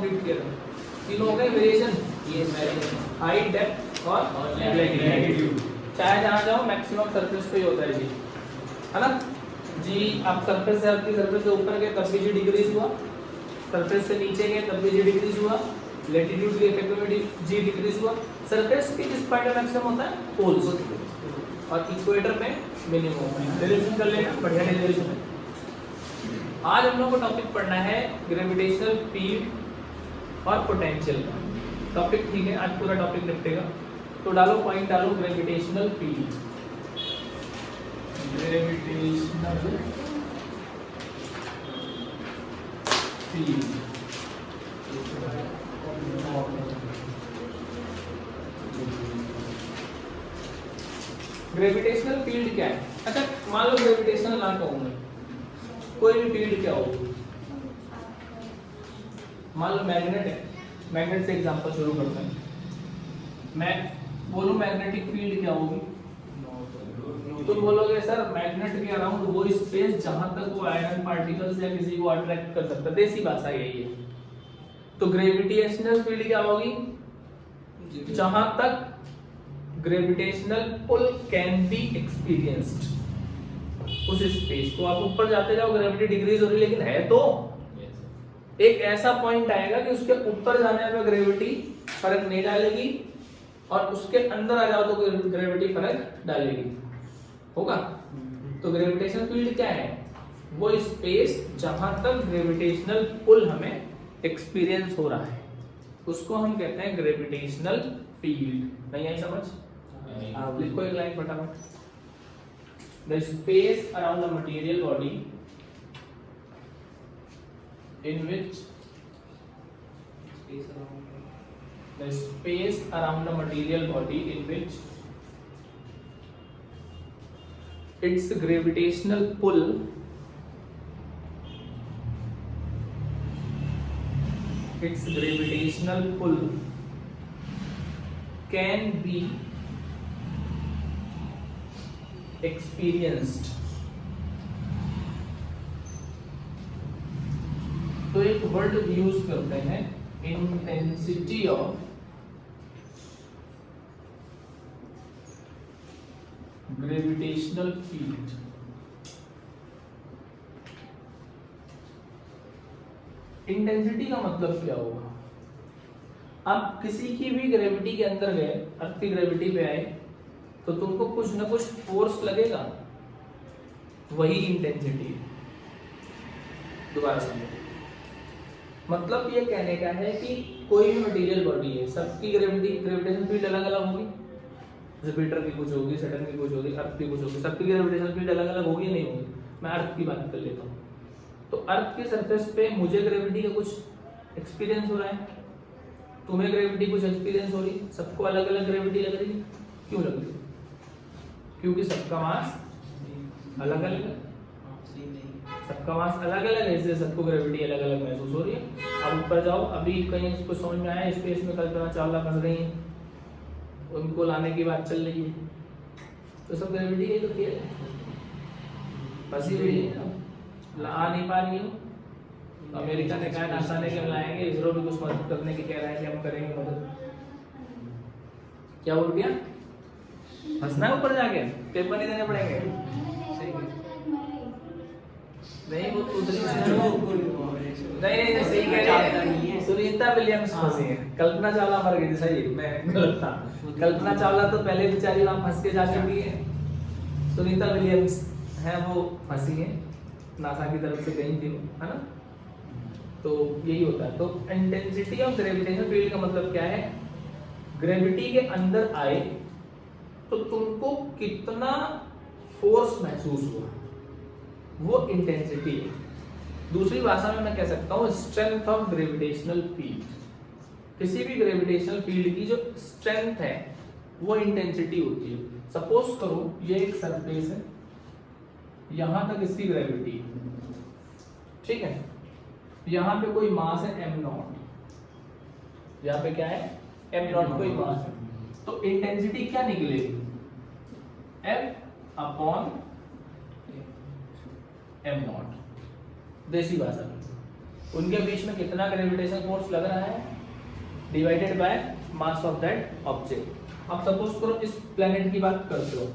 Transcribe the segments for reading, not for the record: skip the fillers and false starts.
Complete किया था। तीनों हो गए वेरिएशन, हाइट, डेप्थ और लैटिट्यूड। चाहे जहाँ जाओ मैक्सिमम सरफेस पे ही होता है जी, है ना जी। आप सरफेस से, आपकी सरफेस से ऊपर गए तब भी जी डिक्रीज हुआ, सरफेस से नीचे गए तब भी जी डिक्रीज हुआ, लैटिट्यूड के इफेक्ट में जी डिक्रीज हुआ। सरफेस के किस पॉइंट में मैक्सिमम होता है? पोल्स, और इक्वेटर पे मिनिमम होता है। डेरिवेशन कर लेना, बढ़िया डेरिवेशन है। आज हम लोग को टॉपिक पढ़ना है ग्रेविटेशनल फील्ड और पोटेंशियल का टॉपिक, ठीक है। आज पूरा टॉपिक निपटेगा, तो डालो पॉइंट, डालो gravitational field. Gravitational field, gravitational field क्या है? अच्छा मान लो ग्रेविटेशनल ना कहूं मैं, कोई भी फील्ड क्या होगी? मान लो मैग्नेट है, मैग्नेट से एग्जांपल शुरू करते हैं। मैं बोलूं मैग्नेटिक फील्ड क्या होगी, तुम बोलोगे सर मैग्नेट के अराउंड वो स्पेस जहां तक वो आयरन पार्टिकल्स या किसी को अट्रैक्ट कर सकता है, देसी भाषा यही है। तो ग्रेविटेशनल फील्ड क्या होगी? जहां तक gravitational pull can be experienced, उस स्पेस को आप ऊपर जाते जाओ ग्रेविटी डिक्रीज हो रही, लेकिन है तो एक ऐसा पॉइंट आएगा कि उसके ऊपर जाने में ग्रेविटी फर्क नहीं डालेगी, और उसके अंदर आ जाओ तो ग्रेविटी फर्क डालेगी, होगा। तो ग्रेविटेशनल फील्ड क्या है? वो स्पेस जहां तक ग्रेविटेशनल पुल हमें एक्सपीरियंस हो रहा है, उसको हम कहते हैं ग्रेविटेशनल फील्ड। नहीं आई समझ? आप लिखो एक लाइन फटाफट। The space around the material body in which the space around the material body in which its gravitational pull can be experienced। तो एक वर्ड यूज करते हैं, intensity of gravitational field. Intensity का मतलब क्या होगा? आप किसी की भी ग्रेविटी के अंदर गए, अर्थ की ग्रेविटी पे आए, तो तुमको कुछ ना कुछ फोर्स लगेगा, वही इंटेंसिटी है। दोबारा समझो, मतलब ये कहने का है कि कोई भी मटेरियल बॉडी है, सबकी ग्रेविटेशन फील्ड अलग अलग होगी। जुपिटर की कुछ होगी, सैटर्न की कुछ होगी, अर्थ की कुछ होगी, सबकी ग्रेविटेशन फील्ड अलग अलग होगी नहीं होगी? मैं अर्थ की बात कर लेता हूँ। तो अर्थ के सरफेस पे मुझे ग्रेविटी का कुछ एक्सपीरियंस हो रहा है, तुम्हें ग्रेविटी कुछ एक्सपीरियंस हो रही, सबको अलग अलग ग्रेविटी लग रही है। क्यों लग रही है? क्योंकि सबका मास अलग अलग है, सबका मास अलग अलग है, इसलिए सबको ग्रेविटी अलग अलग महसूस हो रही है। अब ऊपर जाओ, अभी कहीं इसको समझ में आया, स्पेस में कल्पना चावला फंस गई है, उनको लाने की बात चल रही है, तो सब ग्रेविटी है, तो खेल है, फंसी हुई है, ला नहीं पा रही हो। अमेरिका ने कहा, नासा ने कि लाएंगे, इसरो भी कुछ मदद करने की कह रहा है कि हम करेंगे मदद। क्या बोल दिया? फंसना ऊपर जाके पेपर नहीं देने पड़ेंगे। नहीं वो दूसरी नहीं सही कह रही है। सुनीता विलियम्स फंसी है, कल्पना चावला मर गई थी, सही मैं गलत था। कल्पना चावला तो पहले बेचारी वहां फंस के जा चुकी है, सुनीता विलियम्स है वो फंसी है, नासा की तरफ से गई थी, है ना। तो यही होता है। तो इंटेंसिटी ऑफ ग्रेविटेशनल फील्ड का मतलब क्या है? ग्रेविटी के अंदर आए तो तुमको कितना फोर्स महसूस हुआ, वो इंटेंसिटी है। दूसरी भाषा में मैं कह सकता हूँ स्ट्रेंथ ऑफ ग्रेविटेशनल फील्ड। किसी भी ग्रेविटेशनल फील्ड की जो स्ट्रेंथ है वो इंटेंसिटी होती है। सपोज करो ये एक सरफेस है, यहां तक इसकी ग्रेविटी है, ठीक है। यहाँ पे कोई मास है m0, यहाँ पे क्या है m0 कोई मास है, तो इंटेंसिटी क्या निकलेगी? F अपॉन m0, देसी भाषा में। उनके बीच में कितना ग्रेविटेशन फोर्स लग रहा है divided by mass of that object. अब सपोज करो इस प्लेनेट की बात करते हो,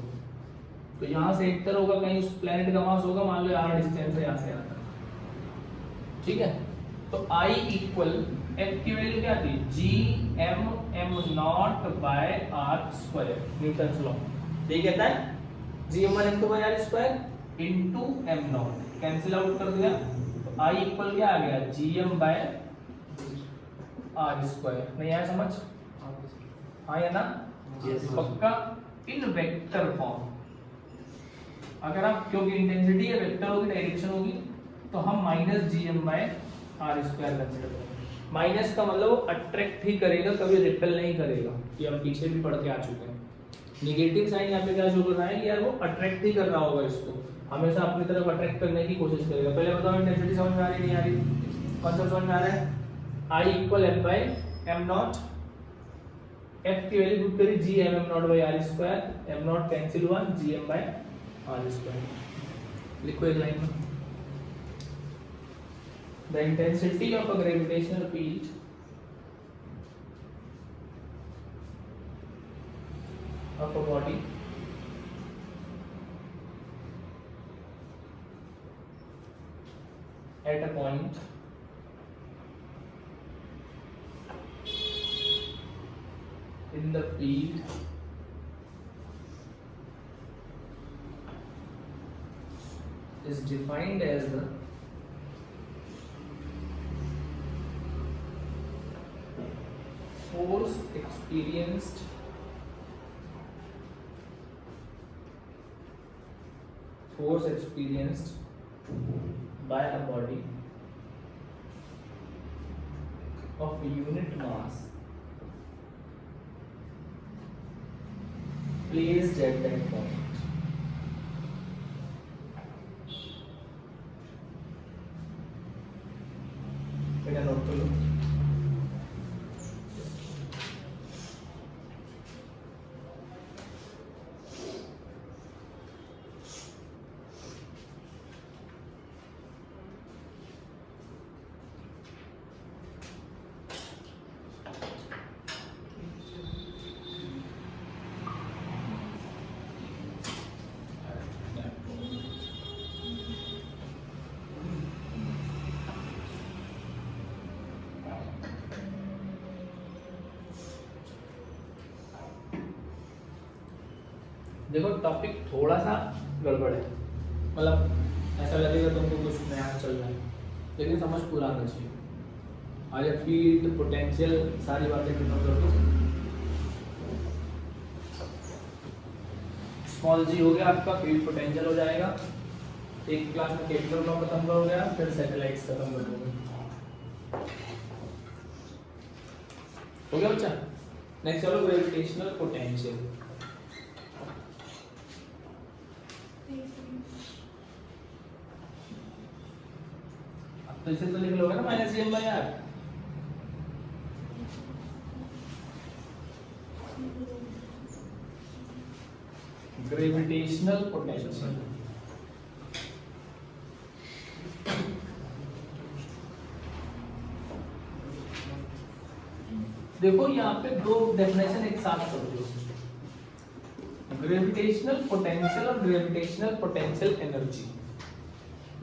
तो यहाँ से एक तरह होगा, कहीं उस प्लेनेट का मास होगा, मान लो r डिस्टेंस है यहाँ से यहाँ तक, ठीक है। तो I इक्वल F की वैल्यू क्या थी, gm by r square, Newton law. ये कहता है gm1/r² into m0, cancel out कर दिया, तो I इक्वल क्या आ गया, gm बाय r स्क्वायर। नहीं आया समझ? हाँ या ना? पक्का इन वेक्टर फॉर्म। अगर आप, क्योंकि इंटेंसिटी है, वेक्टर होगी, डायरेक्शन होगी, तो हम minus gm by r square consider करेंगे। माइनस का मतलब अट्रैक्ट ही करेगा, कभी रिपेल नहीं करेगा, कि हम पीछे भी पढ़ के आ चुके हैं। नेगेटिव साइन यहाँ पे क्या शो कर रहा है कि यार वो अट्रैक्ट ही कर रहा होगा, इसको हमेशा अपनी तरफ अट्रैक्ट करने की कोशिश करेगा। पहले बताओ इंटेंसिटी समझ में आ रही नहीं आ रही? कौन सा समझ में आ रहा है? I equal F by m0, F की वैल्यू पुट करी gm m0 by r square, m0 cancel हुआ, gm बाय r स्क्वायर। लिखो एक लाइन में, the intensity of a gravitational field of a body at a point in the field is defined as the force experienced by a body of unit mass placed at that point. बेटा note कर लो। देखो topic थोड़ा सा गड़बड़ है, मतलब ऐसा लगेगा तुमको कुछ नया चल रहा है, लेकिन समझ पूरा आना चाहिए। आज फील्ड पोटेंशियल सारी बातें खत्म कर दो। स्मॉल जी हो गया आपका, फील्ड पोटेंशियल हो जाएगा। एक क्लास में कैपिटल लॉ खत्म हो गया, फिर सैटेलाइट्स खत्म कर दोगे। हो गया बच्चा? नेक्स्ट चलो ग्रेविटेशनल पोटेंशियल। तो इसे तो लिख लोगे ना minus gm by r। Gravitational potential देखो यहाँ पे दो डेफिनेशन एक साथ समझो, ग्रेविटेशनल पोटेंशियल और ग्रेविटेशनल पोटेंशियल एनर्जी।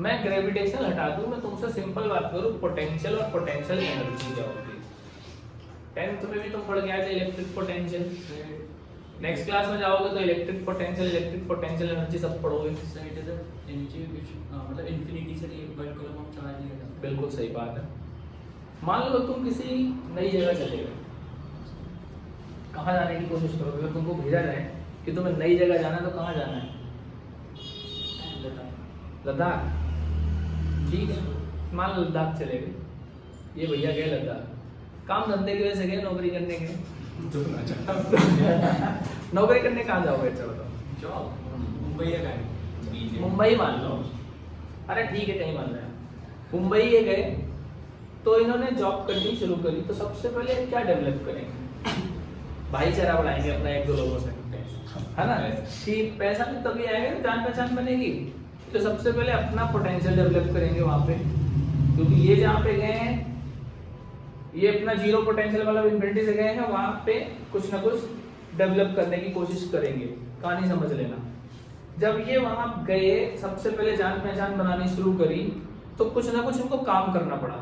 मैं ग्रेविटेशनल हटा दूं, मैं तुमसे सिंपल बात करूं, पोटेंशियल और पोटेंशियल एनर्जी क्या होती है। 10th में भी तुम पढ़ के आए थे इलेक्ट्रिक पोटेंशियल, नेक्स्ट क्लास में जाओगे तो इलेक्ट्रिक पोटेंशियल एनर्जी सब पढ़ोगे। मतलब इंफिनिटी से वन कूलम ऑफ चार्ज नहीं रहता। बिल्कुल सही बात है। मान लो तुम किसी नई जगह चले गए, कहाँ जाने की कोशिश करोगे? अगर तुमको भेजा जाए कि तुम्हें नई जगह जाना है तो कहाँ जाना है? लद्दाख। ठीक है, मान लो लद्दाख चले गए, ये भैया गए लद्दाख, काम धंधे की वजह से गए, नौकरी करने गए। नौकरी करने कहाँ जाओगे? चलो तो जॉब मुंबई या कहीं, मुंबई मान लो, अरे ठीक है कहीं मान रहे हैं, मुंबई ये गए तो इन्होंने जॉब करनी शुरू करी, तो सबसे पहले क्या डेवलप करेंगे? भाईचारा बढ़ाएंगे अपना एक दो लोगों से, है ना? कि पैसा भी तभी आएगा, जान पहचान बनेगी। तो सबसे पहले अपना पोटेंशियल डेवलप करेंगे वहाँ पे, क्योंकि ये जहाँ पे गए हैं, ये अपना जीरो पोटेंशियल वाला इन्फिनिटी से गए हैं, वहां पे कुछ ना कुछ डेवलप करने की कोशिश करेंगे। कहानी समझ लेना। जब ये वहां गए, सबसे पहले जान पहचान बनानी शुरू करी, तो कुछ ना कुछ इनको काम करना पड़ा।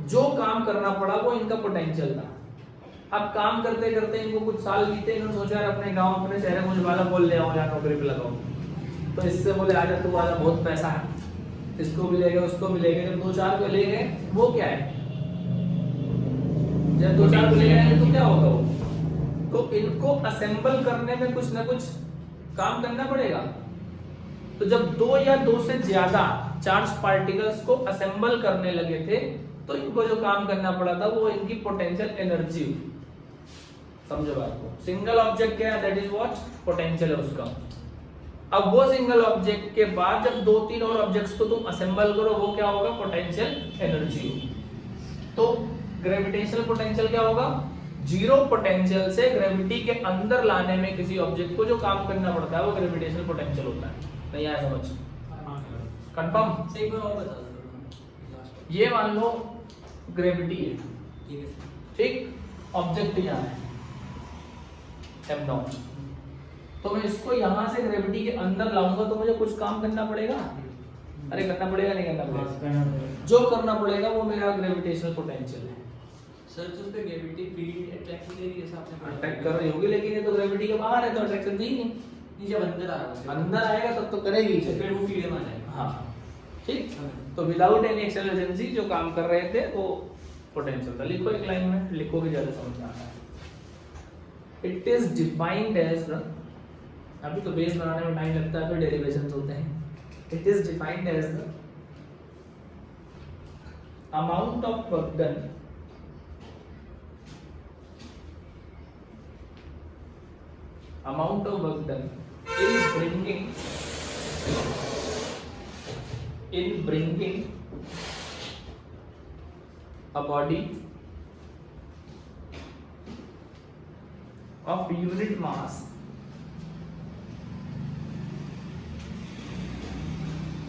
जो काम करना पड़ा वो इनका पोटेंशियल था। अब काम करते करते इनको कुछ साल बीते, इन्होंने सोचा यार अपने गांव अपने शहर में कुछ वाला बोल ले आओ, यार नौकरी पे लगाओ। तो इससे बोले आजा तू आजा, बहुत पैसा है, इसको भी ले गए उसको भी ले गए। जब 2-4 को ले गए, वो क्या है, जब 2-4 को ले गए तो क्या होगा वो, तो इनको असेंबल करने में कुछ ना कुछ काम करना पड़ेगा। तो जब 2 या 2 से ज्यादा चार्ज पार्टिकल्स को असेंबल करने लगे थे, तो इनको जो काम करना पड़ा था वो इनकी पोटेंशियल एनर्जी। समझो बात को। सिंगल ऑब्जेक्ट क्या है, दैट इज व्हाट, पोटेंशियल है उसका। अब वो सिंगल ऑब्जेक्ट के बाद जब 2-3 और ऑब्जेक्ट्स को तुम असेंबल करो, वो क्या होगा, पोटेंशियल एनर्जी। तो ग्रेविटेशनल पोटेंशियल क्या होगा, जीरो पोटेंशियल से ग्रेविटी के अंदर लाने में किसी ऑब्जेक्ट को जो काम करना पड़ता है वो ग्रेविटेशनल पोटेंशियल होता है। नहीं आया समझ, कंफर्म। सही बात और बता दो। ये मान लो ग्रेविटी है, ठीक है। ठीक, ऑब्जेक्ट यहाँ है m0, तो मैं इसको यहाँ से ग्रेविटी के अंदर लाऊंगा तो मुझे कुछ काम करना पड़ेगा। अरे करना पड़ेगा, नहीं करना पड़ेगा, जो करना पड़ेगा वो मेरा ग्रेविटेशनल पोटेंशियल है। सर तो उस पे ग्रेविटी फील्ड अट्रैक्ट करेगी, जैसा आपने पढ़ा। अट्रैक्ट कर रही होगी, लेकिन ये तो ग्रेविटी के बाहर है तो अट्रैक्शन दी नहीं। नहीं, जब अंदर आएगा, अंदर आएगा तब तो करेगी ही। फिर वो फील्ड में आ जाएगा। हाँ ठीक। तो विदाउट एनी एक्सटर्नल एजेंसी जो काम कर रहे थे वो पोटेंशियल था। लिखो एक लाइन में, लिखोगे ज्यादा समझ में आता है। It is defined as the, अभी तो बेस बनाने में टाइम लगता है, फिर डेरिवेशंस होते हैं। It is defined as the amount of work done in bringing a body of unit mass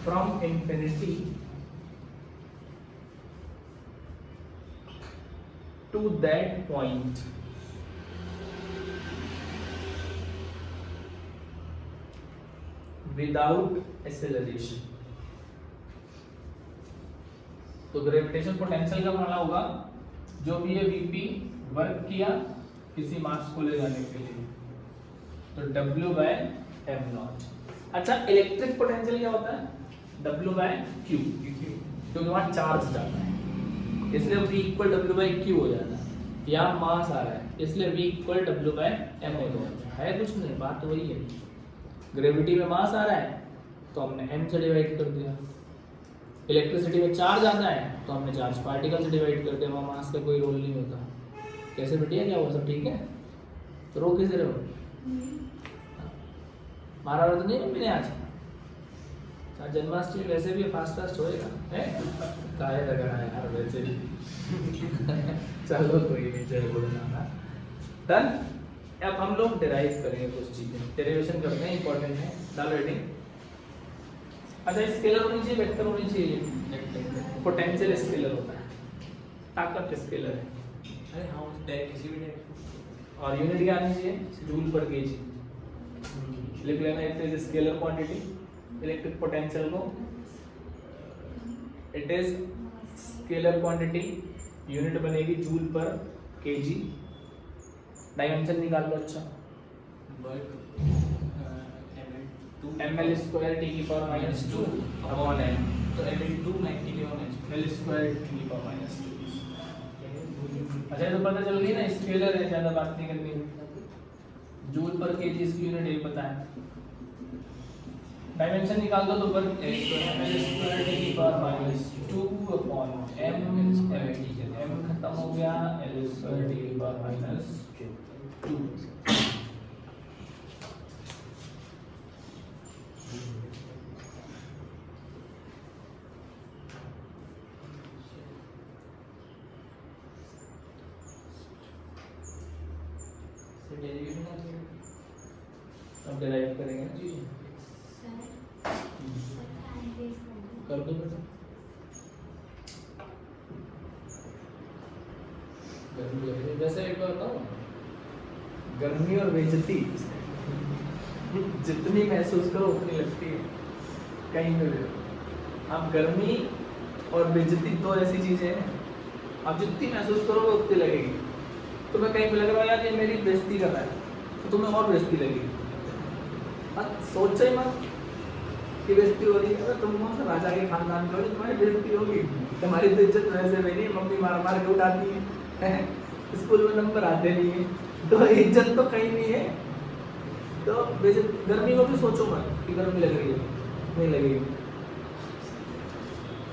from infinity to that point without acceleration। तो ग्रेविटेशन पोटेंशियल का माना होगा जो भी ये वीपी वर्क किया किसी मास को ले जाने के लिए, तो W/m0। अच्छा, इलेक्ट्रिक पोटेंशियल क्या होता है, W/q, क्योंकि वहां चार्ज जाता है इसलिए V इक्वल W/q हो जाता है। यहाँ मास आ रहा है इसलिए V इक्वल W/m हो जाता है। कुछ नहीं, बात वही है। ग्रेविटी में मास आ रहा है तो हमने m से डिवाइड कर दिया, इलेक्ट्रिसिटी में चार्ज आता है तो हमने चार्ज पार्टिकल से डिवाइड कर दिया, वहाँ मास का कोई रोल नहीं होता। कैसे बिटिया, क्या हुआ, सब ठीक है? तो रो कैसे रहे हो, मारा तो नहीं मम्मी ने आज? जन्माष्टमी वैसे भी फास्ट होएगा है, काहे लग रहा है यार वैसे भी। चलो कोई नहीं, चलो बोलना डन। अब हम लोग डेराइव करेंगे कुछ चीजें, डेरिवेशन करते हैं, इंपॉर्टेंट है। डालो रेटिंग। अच्छा, स्केलर होनी चाहिए, वेक्टर होनी चाहिए। पोटेंशियल स्केलर होता है, ताकत स्केलर है। अरे हाँ, डायरेक्ट किसी भी डायरेक्ट। और यूनिट क्या आनी चाहिए, जूल पर केजी। लिख लेना, it is scalar quantity electric potential को, it is scalar quantity, unit बनेगी जूल पर केजी। डायमेंशन निकाल लो। अच्छा, ml स्क्वायर टी की पावर माइनस 2 अपॉन m, तो ml2 90 की पावर l स्क्वायर टी की पावर माइनस 2। अच्छा, तो पता चल गई ना, स्केलर है, ज्यादा बात नहीं करनी है। जूल पर केजी इसकी यूनिट ये पता है। डायमेंशन निकाल दो तो पर ml स्क्वायर टी की पावर माइनस 2 अपॉन m खत्म हो गया, l स्क्वायर टी की पावर माइनस 2। अब डिराइव करेंगे ना चीजें, कर दो बेटा। गर्मी लग रही है। वैसे एक बार बताऊं, गर्मी और बेइज्जती जितनी महसूस करो उतनी लगती है कहीं पे भी। आप गर्मी और बेइज्जती दो ऐसी चीजें हैं, आप जितनी महसूस करोगे उतनी लगेगी। तुम्हें कहीं पे लग रहा है यार ये मेरी बेइज्जती कर रहा है, तो तुम्हें और बेइज्जती लगेगी। सोचो ही मत कि बेइज्जती हो रही है। अगर तुम कौन सा राजा के खानदान के हो, तुम्हारी बेइज्जती होगी। तुम्हारी तो इज्जत वैसे भी नहीं, मम्मी मार मार के उठाती है, स्कूल में नंबर आते नहीं है, तो इज्जत तो कहीं नहीं है। तो गर्मी को भी सोचो मत कि गर्मी लग रही है, नहीं लगेगी।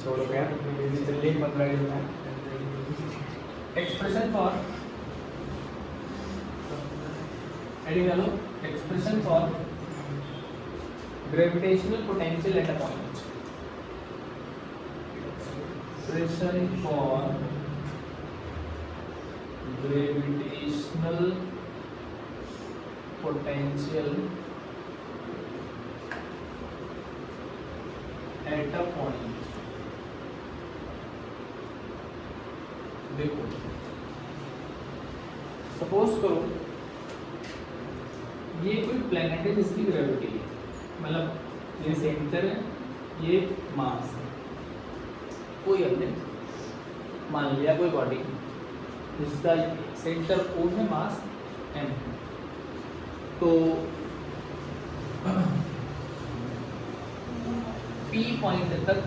छोड़ो यार, जल्दी 15 दिन में expression for adding hello expression for gravitational potential at a point. Expression for gravitational potential at a point. देखो, सपोज करो ये कोई प्लेनेट है जिसकी ग्रेविटी है, मतलब ये सेंटर है, ये मास है। कोई हमने मान लिया कोई बॉडी जिसका सेंटर O है, मास M है। तो P पॉइंट तक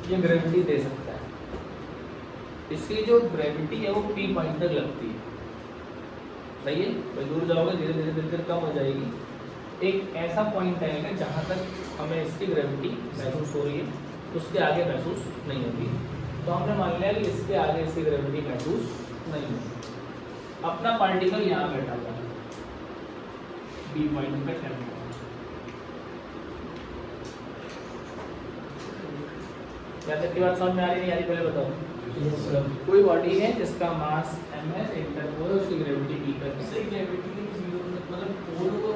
ये ग्रेविटी दे सकता है। इसकी जो ग्रेविटी है वो P पॉइंट तक लगती है, सही है। भाई दूर जाओगे धीरे धीरे धीरे धीरे कम हो जाएगी। एक ऐसा पॉइंट आएगा जहाँ तक हमें इसकी ग्रेविटी महसूस हो रही है, उसके आगे महसूस नहीं होगी। तो हमने मान लिया कि इसके आगे इसकी ग्रेविटी महसूस नहीं होगी। अपना पार्टिकल यहाँ बैठा हुआ है बी पॉइंट पे ठहरा। यहाँ तक की बात समझ में आ रही नहीं आ रही, पहले बताओ। कोई बॉडी है जिसका मास m है, सेंटर वो है, उसकी ग्रेविटी b पर है। ग्रेविटी की जीरो मतलब ओ को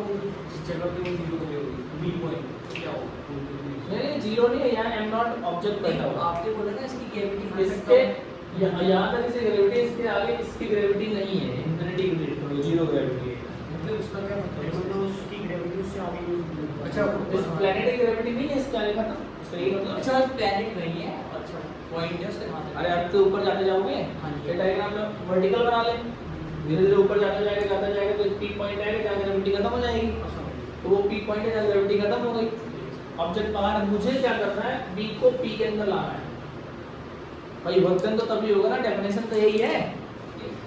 जगह पे जीरो हो गई, बी पॉइंट क्या हो? नहीं जीरो नहीं है, यहाँ m नॉट ऑब्जेक्ट बैठा हुआ। आपने बोला ना इसकी ग्रेविटी इसके यहाँ तक इसकी ग्रेविटी, इसके आगे इसकी ग्रेविटी नहीं है, इन्फिनिटी ग्रेविटी, जीरो ग्रेविटी है। मतलब उसका क्या मतलब? तो उसकी ग्रेविटी उससे आगे। अच्छा, इस प्लैनेट की ग्रेविटी नहीं है इसके आगे खत्म, सही मतलब। अच्छा प्लैनेट नहीं है, अच्छा पॉइंट है उसके हाथ में। अरे अब तो ऊपर जाते जाओगे, ये डायग्राम में वर्टिकल बना ले, धीरे धीरे ऊपर जाता जाएगा तो पी पॉइंट आएगा जहाँ ग्रेविटी खत्म हो जाएगी। तो वो पी पॉइंट है जहाँ ग्रेविटी खत्म हो गई। ऑब्जेक्ट बाहर, मुझे क्या करना है, बी को पी के अंदर लाना है। भाई वर्तन तो तभी होगा ना, डेफिनेशन तो यही है।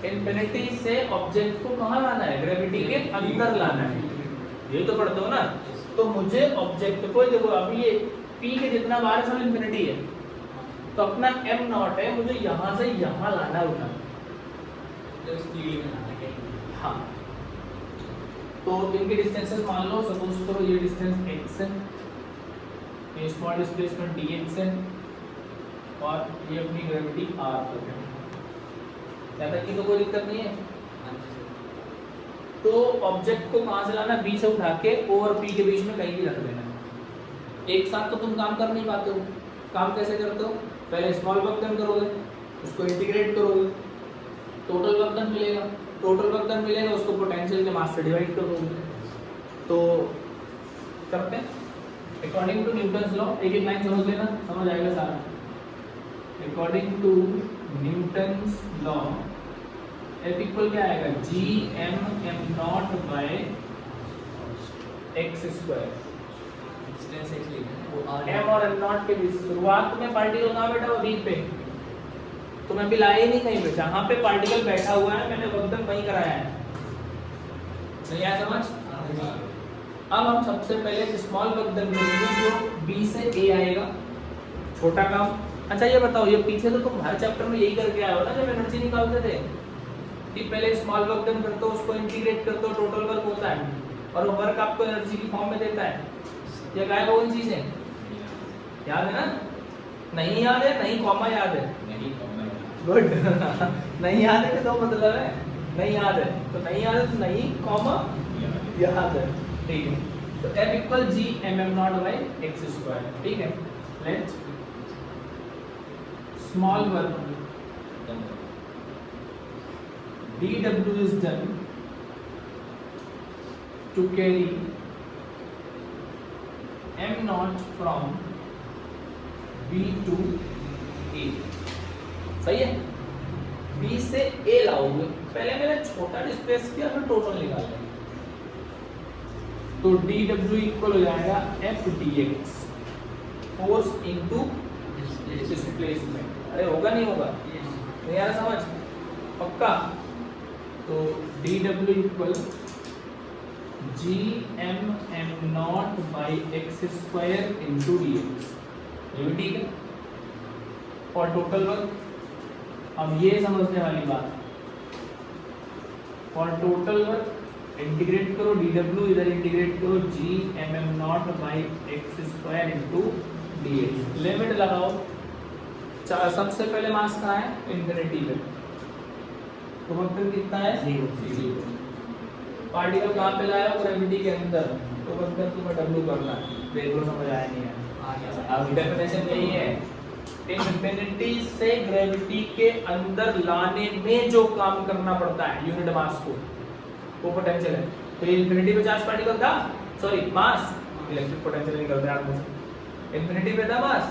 इन्फिनिटी से ऑब्जेक्ट को कहाँ लाना है, ग्रेविटी के अंदर लाना है। ये तो पढ़ते हो ना। तो मुझे ऑब्जेक्ट को, देखो अभी ये पी के जितना बाहर सब इन्फिनिटी है, तो अपना m नॉट है, मुझे यहाँ से यहाँ लाना है, उठाना। हाँ, तो इनकी डिस्टेंसेस मान लो, सपोज करो ये डिस्टेंस x है, ये स्मॉल डिस्प्लेसमेंट dx है, और ये अपनी ग्रेविटी r तक है। यहाँ तक की तो कोई दिक्कत नहीं है। तो ऑब्जेक्ट को कहाँ से लाना, b से उठा के o और p के बीच में कहीं भी रख देना है। एक साथ तो तुम काम कर नहीं पाते हो। काम कैसे करते हो, पहले स्मॉल वर्क डन करोगे, उसको इंटीग्रेट करोगे, टोटल वर्क डन मिलेगा। टोटल वर्क डन मिलेगा, उसको पोटेंशियल के मास से डिवाइड कर दोगे। तो करते हैं अकॉर्डिंग टू न्यूटन्स लॉ। एक एक लाइन समझ लेना, समझ आएगा सारा। According to Newton's law F equal क्या आएगा, G M M naught by x square. M और एम नॉट के बीच शुरुआत में पार्टिकल कहाँ बैठा हुआ, बी पे। तो मैं भी लाया ही नहीं कहीं पे, जहाँ पे पार्टिकल बैठा हुआ है मैंने वर्क वहीं कराया है। नहीं आया समझ? अब हम सबसे पहले स्मॉल वर्क डन करेंगे, जो बी से ए आएगा, छोटा काम। अच्छा ये बताओ, ये पीछे तो तुम हर चैप्टर में यही करके आए हो ना, जब एनर्जी निकालते थे कि पहले स्मॉल वर्क डन करते हो, उसको इंटीग्रेट करते हो, टोटल वर्क होता है, और वो वर्क आपको एनर्जी की फॉर्म में देता है। ये गायब हो गई चीजें, याद है ना? नहीं याद है, नहीं कॉमा याद है, गुड नहीं याद है तो मतलब है नहीं याद है, तो नहीं याद है तो नहीं कॉमा याद है, ठीक है। तो F equal G M M naught by x square, ठीक है। Let small work dw is done to carry m naught from b to a। सही है। b से a लाओगे, पहले मैंने छोटा डिस्प्लेस किया फिर टोटल निकाल लेंगे। तो dw इक्वल हो जाएगा f dx force into displacement. अरे होगा नहीं होगा, नहीं आ रहा समझ पक्का? तो dw equal G M M naught by x square into d x, ये भी ठीक है। और टोटल वर्क, अब ये समझने वाली बात, और टोटल वर्क इंटीग्रेट करो dw, इधर इंटीग्रेट करो G M M naught by x square into d x. Limit लगाओ, सबसे पहले मास कहाँ है? इन्फिनिटी पे, तो वेक्टर कितना है? 0। पार्टिकल कहाँ पे लाया? ग्रेविटी के अंदर, तो वेक्टर तुम्हें w करना है। देख लो समझ आया नहीं है? अब डेफिनेशन यही है, इन्फिनिटी से ग्रेविटी के अंदर लाने में जो काम करना पड़ता है यूनिट मास को, वो पोटेंशियल है। तो ये इन्फिनिटी पे चार्ज पार्टिकल था, सॉरी मास, इलेक्ट्रिक पोटेंशियल निकलता है आपको से। इन्फिनिटी पे था मास,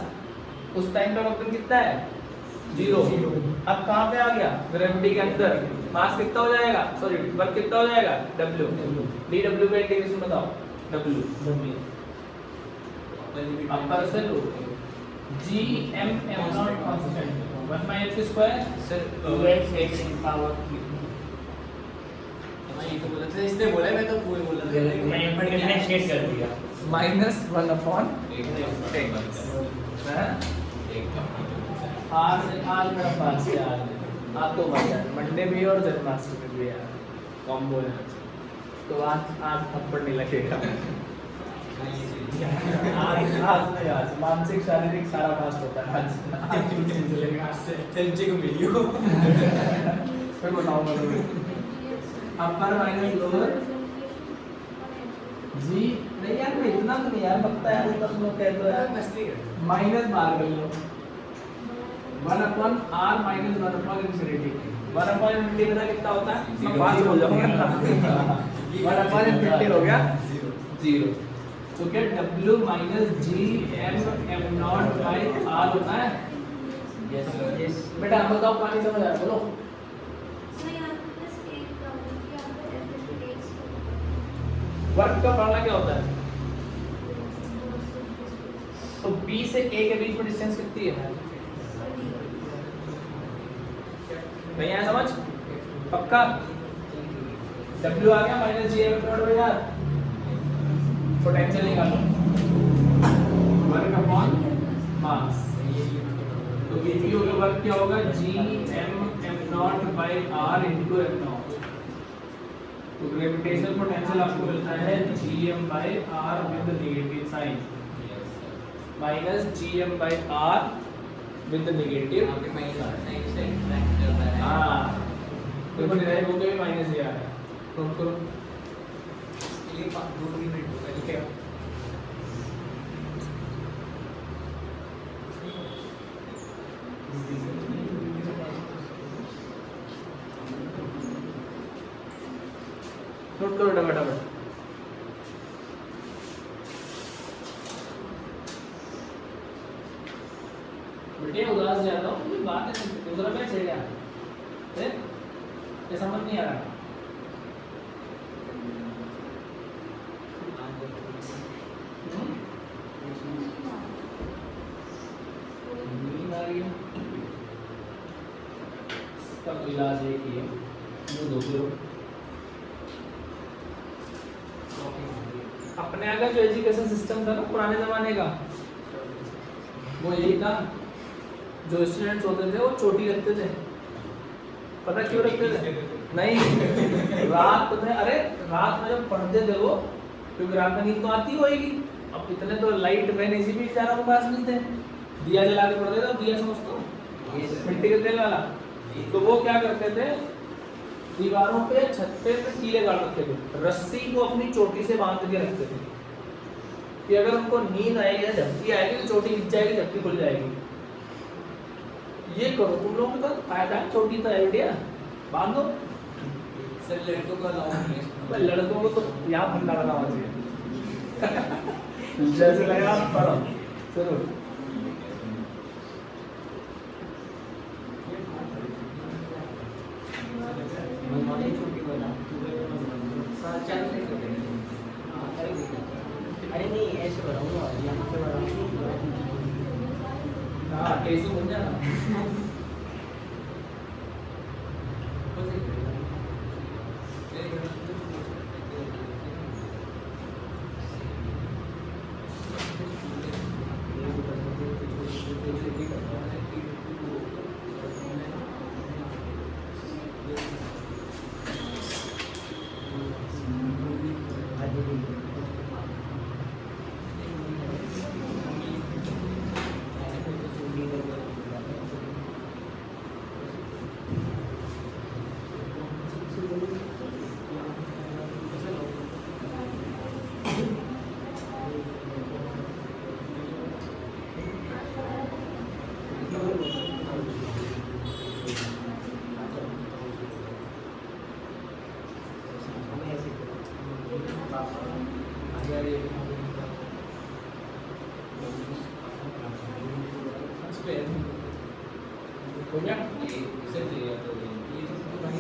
उस टाइम का वेक्टर कितना है? 0। अब कहाँ पे आ गया? ग्रेविटी के अंदर। मास कितना हो जाएगा, सॉरी वर्क कितना हो जाएगा? w। dw का इंटीग्रेशन बताओ। w अपर से लो, G M M not constant 1 by x square sir 2x x power 3। ये तो बोला था, इसने बोला, मैं तो वही बोला था। मैं डिफरेंशिएट कर दिया -1 अपॉन आज आज मेरा पास से आज तो मंडे भी और जन्माष्टमी भी यार कॉम्बो है, तो आज थप्पड़ नहीं लगेगा। आज मानसिक शारीरिक सारा फास्ट होता है आज चलेगा। आज से संजय को मिलियो फिर बताऊंगा तुम्हें। अपर माइनस लोअर जी, नहीं यार मैं इतना तो नहीं यार, पता है तो तुम लोग कह दो यार, मस्ती कर। माइनस बाहर कर लो 1 upon r minus 1 upon infinity. 1 upon infinity पता कितना होता है? मैं बात बोल जाऊंगा 1 अपॉन इन्फिनिटी हो गया 0। तो क्या w minus G M M naught by r होता है? यस बेटा आप बताओ, पानी समझ आया बोलो। वर्क का पढ़ना क्या होता है? तो B से A के बीच में डिस्टेंस कितनी है? नहीं आया समझ पक्का? W आ गया minus G M naught by r, potential निकालो वर्क अपॉन मास। तो VP का वर्क क्या होगा? G M M naught by r into M naught. तो ग्रेविटेशनल पोटेंशियल आपको मिलता है gm by r with negative sign minus gm by r with negative sign. हाँ देखो डिराइव हो गया माइनस ये आ रहा है, नोट करो। ये 2 मिनट होगा, ठीक है? नोट करो फटाफट। बेटे उदास जाता हूँ, ये बात है, दूसरा मैच है क्या? ये समझ नहीं आ रहा। नींद आ रही है, इसका इलाज एक ही है, मुंह धोते रहो। अपने यहाँ का जो एजुकेशन सिस्टम था ना पुराने जमाने का, वो यही था। जो स्टूडेंट्स होते थे वो चोटी रखते थे, पता क्यों रखते थे? नहीं रात में, अरे रात में जब पढ़ते थे वो, क्योंकि रात में नींद तो आती होगी। अब इतने तो लाइट फैन एसी भी ज्यादा के पास नहीं थे, दिया जला के पढ़ते थे। दिया समझते हो, मिट्टी के तेल वाला। तो वो क्या करते थे, दीवारों पे छत पे कीले गाड़ रखते थे, रस्सी को अपनी चोटी से बांध के रखते थे कि अगर उनको नींद आएगी या झपकी आएगी तो चोटी गिर जाएगी, झपकी खुल जाएगी। ये करो तुम लोगों का फायदा है, चोटी तो है बेटिया, बांध दो। सर लड़कों को अलाउ नहीं है भाई लड़कों को तो यहाँ फंडा लगा हुआ चाहिए जैसे लगा पढ़ो चलो अरे नहीं ऐसे बढ़ाऊंगा यहाँ पे बढ़ाऊंगा हाँ कैसे बन जाना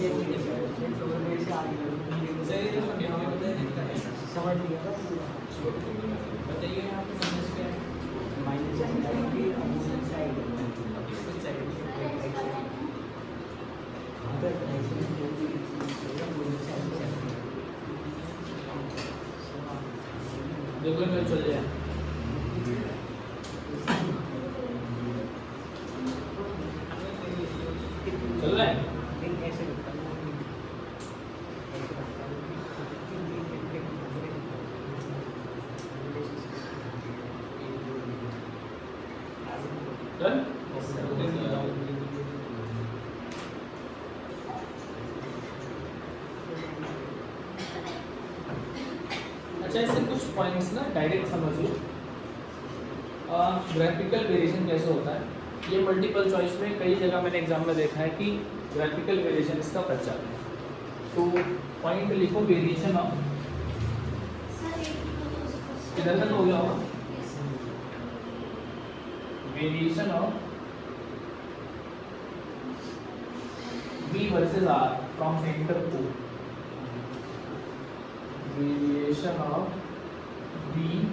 हो गया समझ लिया बताइए यहाँ पे माइनस क्या है माइनस देखो मैं चल जाए चल रहा है डन अच्छा ऐसे कुछ पॉइंट्स ना डायरेक्ट समझ लो ग्राफिकल वेरिएशन कैसे होता है ये मल्टीपल चॉइस में कई जगह मैंने एग्जाम में देखा है कि ग्राफिकल वेरिएशन इसका बच्चा है तो पॉइंट लिखो वेरिएशन ऑफ किधर तक हो गया होगा variation of B versus R from center to variation of B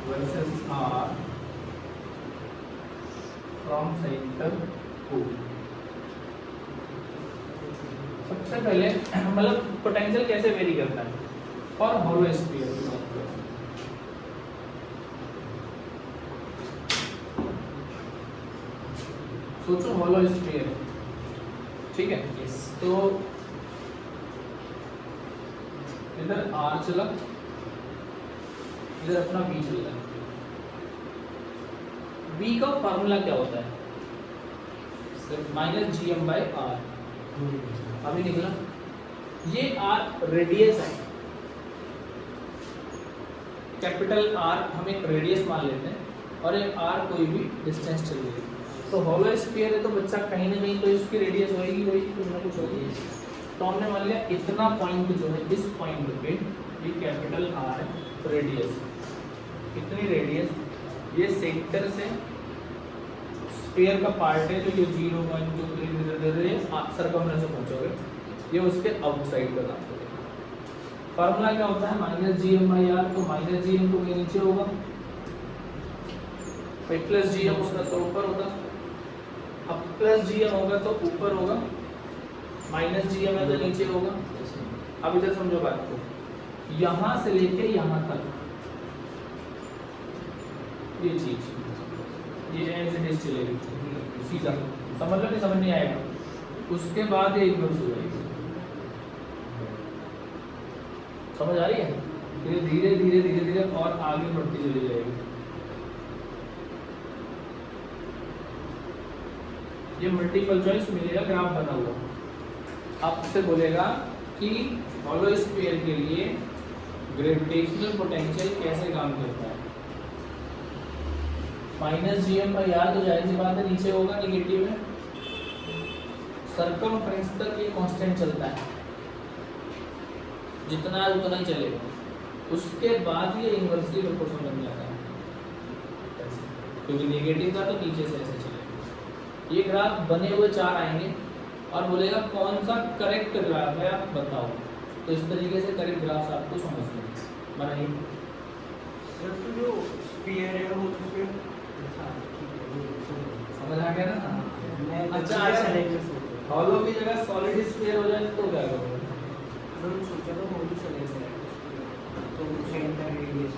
versus R from center to सबसे पहले मतलब पोटेंशियल कैसे वेरी करता है और होलो स्फीयर की बात करें सोचो होलो स्फीयर ठीक है तो इधर R चला इधर अपना B चल रहा है B का फार्मूला क्या होता है माइनस GM/R अभी निकला ये R रेडियस है कैपिटल R हम एक रेडियस मान लेते हैं और एक R कोई भी डिस्टेंस चल रही है तो होलो स्फीयर है तो बच्चा कहीं ना कहीं तो इसकी रेडियस होगी कुछ ना कुछ होगी तो हमने मान लिया इतना पॉइंट जो है इस पॉइंट पे ये कैपिटल R है रेडियस इतनी रेडियस ये सेंटर से स्फीयर का पार्ट है तो ये 0 1 2 3 सर्कमफ्रेंस से पहुंचोगे ये उसके आउटसाइड का काम करेगा फार्मूला क्या होता है माइनस GM/R तो माइनस GM तो ये नीचे होगा फिर प्लस GM होगा तो ऊपर होगा अब प्लस GM होगा तो ऊपर होगा माइनस GM है तो नीचे होगा अब इधर समझो बात को यहाँ से लेके यहाँ तक ये चीज ये ऐसे डिश चलेगी सीधा समझ लो नहीं समझ नहीं आएगा उसके बाद ये एकदम से जाएगी समझ आ रही है धीरे धीरे धीरे धीरे धीरे और आगे बढ़ती चली जाएगी ये मल्टीपल चॉइस मिलेगा ग्राफ बना हुआ आपसे बोलेगा कि होलो स्फीयर के लिए ग्रेविटेशनल पोटेंशियल कैसे काम करता है माइनस GM/R तो जाहिर सी बात है नीचे होगा नेगेटिव है सर्कमफ्रेंस तक ये कांस्टेंट चलता है जितना है उतना ही चलेगा, उसके बाद ये इन्वर्सली प्रोपोर्शनल बन जाता है ऐसे। क्योंकि नेगेटिव था तो नीचे से ऐसे चलेगा। ये ग्राफ बने हुए 4 आएंगे और बोलेगा कौन सा करेक्ट ग्राफ है आप बताओ। तो इस तरीके से करेक्ट ग्राफ आपको समझ में बनाइए। सर तो जो स्फीयर है वो तो फिर समझ आ गया ना? मैं अच्छा, अगर अगर सेलेक्ट सोचा हॉलो की जगह सॉलिड स्फीयर हो जाए तो क्या करोगे? मैंने सोचा था वो भी सेलेक्ट है तो सेंटर रेडियस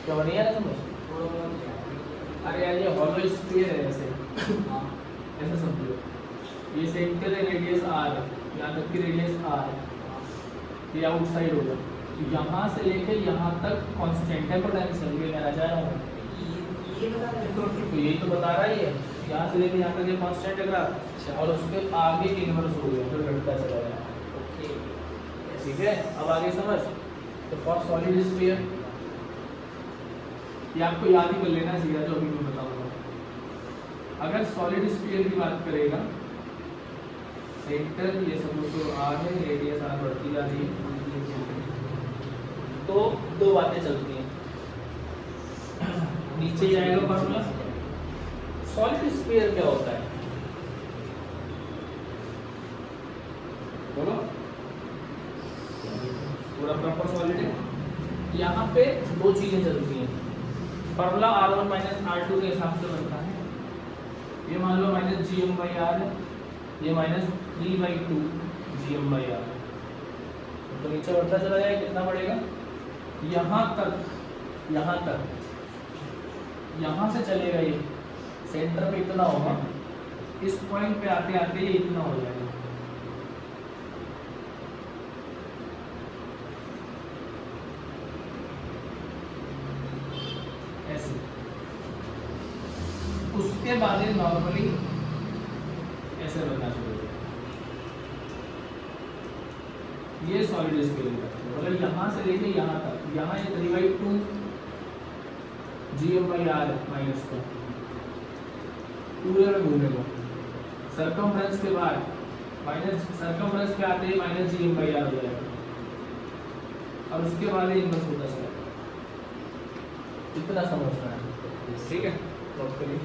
क्या बनी है ना समझ? थोड़ा बहुत अरे यार ये हॉलो स्फीयर है ऐसे, ऐसे समझो। ये सेंटर है, रेडियस आर, यहाँ तक की रेडियस आर, ये आउटसाइड होगा। तो यहाँ से लेके यहाँ तक कांस्टेंट है पोटेंशियल, ये कहना चाह रहा हूँ। ये बता रहे हो तो यही तो बता रहा है ये, यहाँ से लेके यहाँ तक ये कांस्टेंट है ग्राफ, और उसके आगे इन्वर्स हो गया, फिर घटता चला गया। ओके ठीक है, अब आगे समझ। तो फॉर सॉलिड स्फीयर ये आपको याद ही कर लेना सीधा, जो अभी मैं बताऊंगा। अगर सॉलिड स्फीयर की बात करेगा, सेंटर ये सब तो आर है, रेडियस आर बढ़ती जा रही है, तो दो बातें चलती हैं। नीचे जाएगा फॉर्मूला। सॉलिड स्फीयर क्या होता है बोलो? पूरा प्रॉपर सॉलिड है। यहाँ पे दो चीजें चलती हैं। फॉर्मूला R1 माइनस R2 के हिसाब से बनता है। ये मान लो माइनस GM/R है, ये माइनस 3/2 GM/R। तो नीचे बढ़ता चला जाए, कितना बढ़ेगा? यहाँ तक, यहाँ तक, यहाँ से चलेगा ये, सेंटर पे इतना होगा, इस पॉइंट पे आते आते ये इतना हो जाएगा। ऐसे उसके बाद ये नॉर्मली ऐसे बनना शुरू हो जाएगा। ये सॉलिड स्केल है, मतलब यहाँ से लेके यहाँ तक, यहाँ ये 3/2 GM/R माइनस का पूरे में घूमेगा। सर्कमफ्रेंस के बाद माइनस, सर्कमफ्रेंस पे आते ही माइनस GM/R हो जाएगा, और उसके बाद ये इन्वर्स होता चला जाएगा। इतना समझना है, ठीक है? नोट करिए।